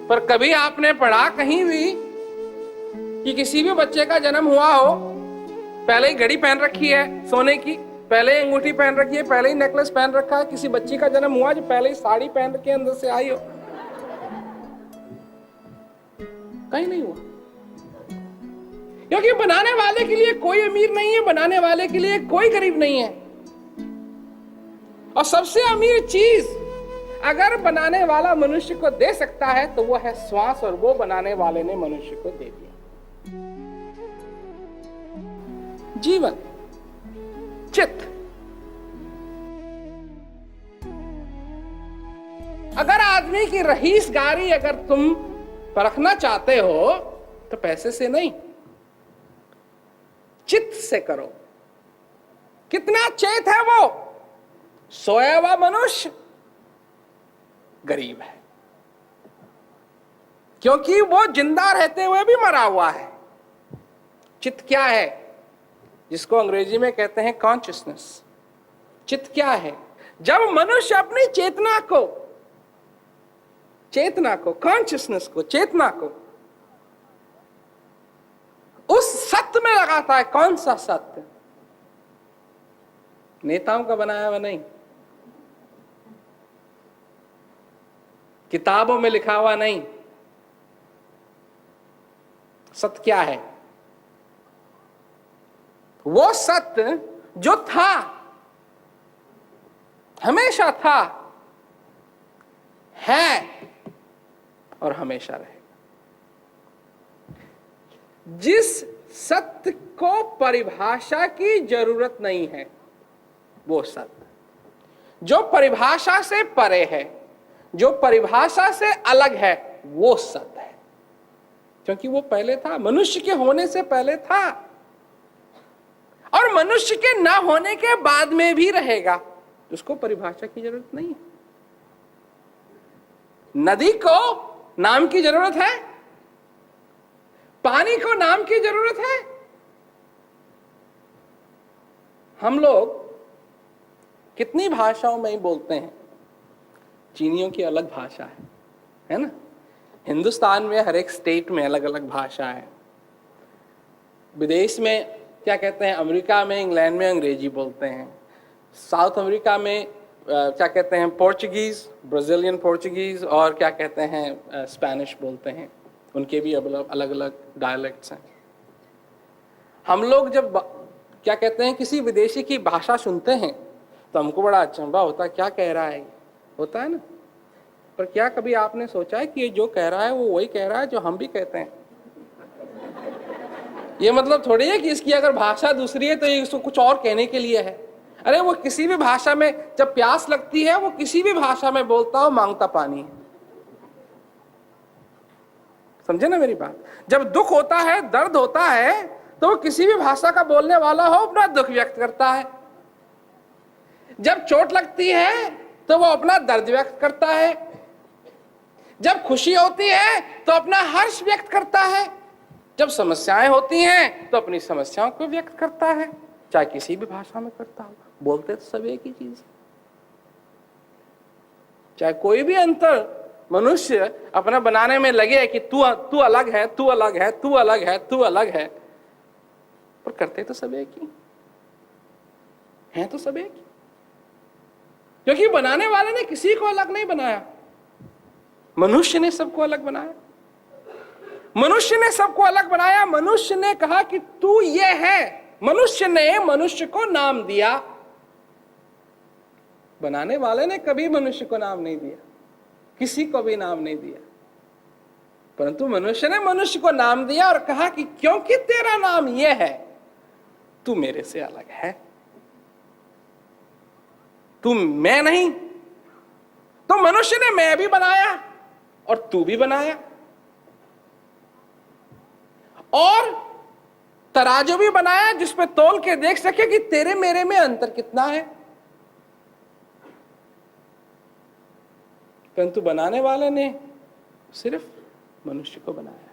पर कभी आपने पढ़ा कहीं भी कि किसी भी बच्चे का जन्म हुआ हो, पहले ही घड़ी पहन रखी है सोने की, पहले ही अंगूठी पहन रखी है, पहले ही नेकलेस पहन रखा है? किसी बच्ची का जन्म हुआ जो पहले ही साड़ी पहन रखी है अंदर से आई हो? कहीं नहीं हुआ। क्योंकि बनाने वाले के लिए कोई अमीर नहीं है, बनाने वाले के लिए कोई गरीब नहीं है। और सबसे अमीर चीज अगर बनाने वाला मनुष्य को दे सकता है तो वो है श्वास, और वो बनाने वाले ने मनुष्य को दे दिया। जीवन, चित्त। अगर आदमी की रईसगारी अगर तुम परखना चाहते हो तो पैसे से नहीं, चित्त से करो। कितना चेत है वो? सोया हुआ मनुष्य गरीब है, क्योंकि वो जिंदा रहते हुए भी मरा हुआ है। चित्त क्या है? जिसको अंग्रेजी में कहते हैं कॉन्शियसनेस। चित्त क्या है? जब मनुष्य अपनी चेतना को, कॉन्शियसनेस को, चेतना को उस सत्य में लगाता है। कौन सा सत्य? नेताओं का बनाया हुआ नहीं, किताबों में लिखा हुआ नहीं। सत्य क्या है? वो सत्य जो था, हमेशा था, है और हमेशा रहेगा। जिस सत्य को परिभाषा की जरूरत नहीं है, वो सत्य जो परिभाषा से परे है, जो परिभाषा से अलग है, वो सत्य है। क्योंकि वो पहले था, मनुष्य के होने से पहले था, और मनुष्य के ना होने के बाद में भी रहेगा। उसको परिभाषा की जरूरत नहीं है। नदी को नाम की जरूरत है? पानी को नाम की जरूरत है? हम लोग कितनी भाषाओं में ही बोलते हैं। चीनियों की अलग भाषा है ना? हिंदुस्तान में हर एक स्टेट में अलग अलग भाषा है। विदेश में क्या कहते हैं? अमेरिका में, इंग्लैंड में अंग्रेजी बोलते हैं। साउथ अमेरिका में क्या कहते हैं? पोर्चुगीज, ब्राजीलियन पोर्चुगीज, और क्या कहते हैं? स्पेनिश बोलते हैं। उनके भी अलग अलग डायलेक्ट्स हैं। हम लोग जब क्या कहते हैं किसी विदेशी की भाषा सुनते हैं तो हमको बड़ा अचंभा होता है, क्या कह रहा है? होता है ना? पर क्या कभी आपने सोचा है कि ये जो कह रहा है वो वही कह रहा है जो हम भी कहते हैं? ये मतलब थोड़ी है कि इसकी अगर भाषा दूसरी है तो ये इसको कुछ और कहने के लिए है। अरे वो किसी भी भाषा में जब प्यास लगती है, वो किसी भी भाषा में बोलता हो, मांगता पानी है। समझे ना मेरी बात? जब दुख होता है, दर्द होता है, तो वो किसी भी भाषा का बोलने वाला हो अपना दुख व्यक्त करता है। जब चोट लगती है तो वो अपना दर्द व्यक्त करता है। जब खुशी होती है तो अपना हर्ष व्यक्त करता है। जब समस्याएं होती हैं तो अपनी समस्याओं को व्यक्त करता है, चाहे किसी भी भाषा में करता हो। बोलते तो सब एक ही चीज। चाहे कोई भी अंतर मनुष्य अपना बनाने में लगे कि तू अलग है, तू अलग है, तू अलग है, तू अलग है, पर करते तो सब एक ही हैं, तो सब एक ही। क्योंकि बनाने वाले ने किसी को अलग नहीं बनाया, मनुष्य ने सबको अलग बनाया। मनुष्य ने सबको अलग बनाया। मनुष्य ने कहा कि तू ये है। मनुष्य ने मनुष्य को नाम दिया। बनाने वाले ने कभी मनुष्य को नाम नहीं दिया, किसी को भी नाम नहीं दिया, परंतु मनुष्य ने मनुष्य को नाम दिया और कहा कि क्योंकि तेरा नाम ये है, तू मेरे से अलग है, तू मैं नहीं। तो मनुष्य ने मैं भी बनाया और तू भी बनाया, और तराजू भी बनाया जिस पे तोल के देख सके कि तेरे मेरे में अंतर कितना है। परंतु बनाने वाले ने सिर्फ मनुष्य को बनाया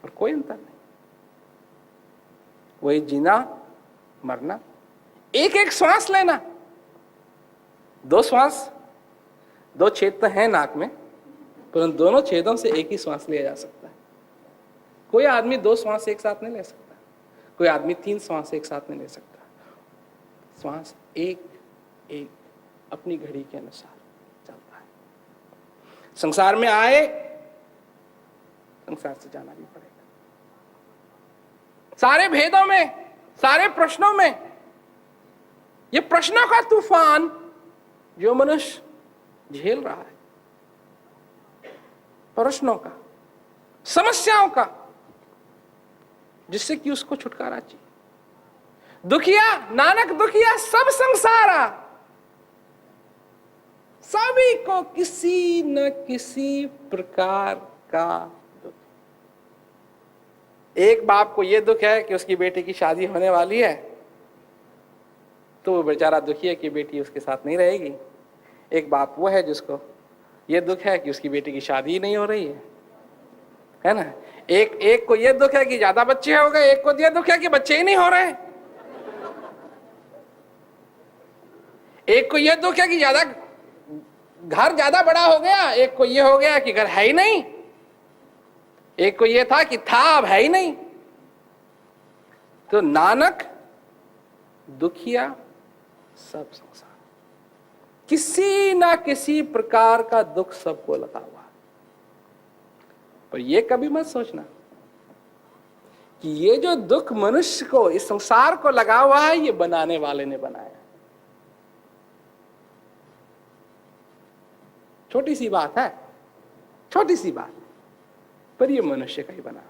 और कोई अंतर नहीं। वही जीना, मरना, एक एक श्वास लेना। दो श्वास, दो छेद तो हैं नाक में, परंतु दोनों छेदों से एक ही श्वास लिया जा सकता है। कोई आदमी 2 श्वास एक साथ नहीं ले सकता, कोई आदमी 3 श्वास एक साथ नहीं ले सकता। श्वास एक एक अपनी घड़ी के अनुसार चलता है। संसार में आए, संसार से जाना भी पड़ेगा। सारे भेदों में, सारे प्रश्नों में, ये प्रश्नों का तूफान जो मनुष्य झेल रहा है, प्रश्नों का, समस्याओं का, जिससे कि उसको छुटकारा चाहिए। दुखिया, नानक दुखिया सब संसारा, सभी को किसी न किसी प्रकार का दुख। एक बाप को यह दुख है कि उसकी बेटी की शादी होने वाली है, तो वो बेचारा दुखी है कि बेटी उसके साथ नहीं रहेगी। एक बाप वो है जिसको ये दुख है कि उसकी बेटी की शादी ही नहीं हो रही है ना। एक को ये दुख है कि ज्यादा बच्चे हो गए, एक को ये दुख है कि बच्चे ही नहीं हो रहे। एक को ये दुख है कि घर ज्यादा बड़ा हो गया, एक को ये हो गया कि घर है ही नहीं, एक को ये था कि था अब है ही नहीं। तो नानक दुखिया सब संसार, किसी ना किसी प्रकार का दुख सबको लगा हुआ। पर ये कभी मत सोचना कि ये जो दुख मनुष्य को, इस संसार को लगा हुआ है, ये बनाने वाले ने बनाया। छोटी सी बात है, छोटी सी बात, पर ये मनुष्य का ही बना।